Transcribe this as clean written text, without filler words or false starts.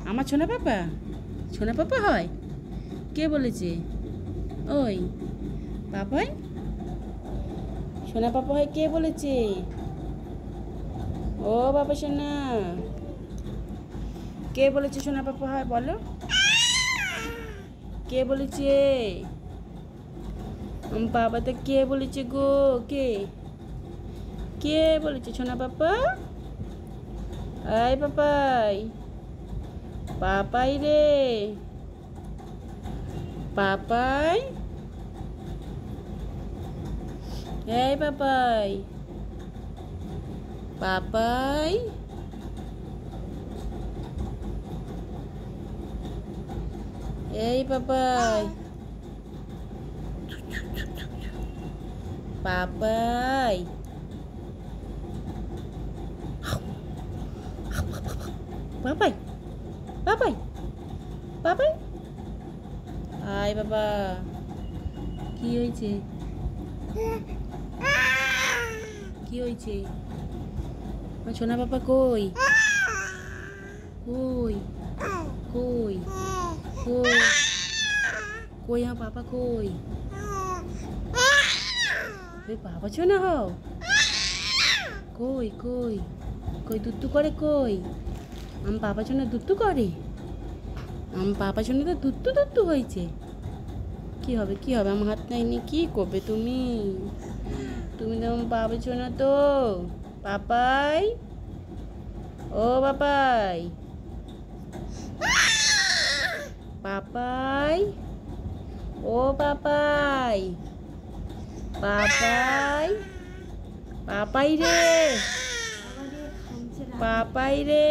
আমার সোনা পাপা হয়? কে বলেছে? ওই পাপাই সোনা পাপা হয় কে বলেছে? ও বাবা সোনা, কে বলেছে সোনা পাপা হয় বলো? কে বলেছে? বাবা তো কে বলেছে গো? কে কে বলেছে সোনা পাপা? আয় পাপাই, পাপাই রে, পাপাই, এই পাপাই, পাপাই, এই পাপাই, পাপাই, পাপাই, পাপাই, পাপাই, আয় বাবা। কি হয়েছে? কি হয়েছে? সোনা পাপা কই? কই কই কই কই আমার পাপা কই? বাবা সোনা হও? কই কই কই দুত্তু করে কই? আমার পাপা সোনা দুত্তু করে? আমার পাপা সোনা তো দুত্তু দুত্তু হয়েছে। কি হবে কি হবে? আমার হাত নাই নি, কি করবে তুমি? তুমি তো আমার বাবা সোনা তো। পাপাই, ও পাপাই, পাপাই, ও পাপাই, পাপাই, পাপাই রে, পাপাই রে।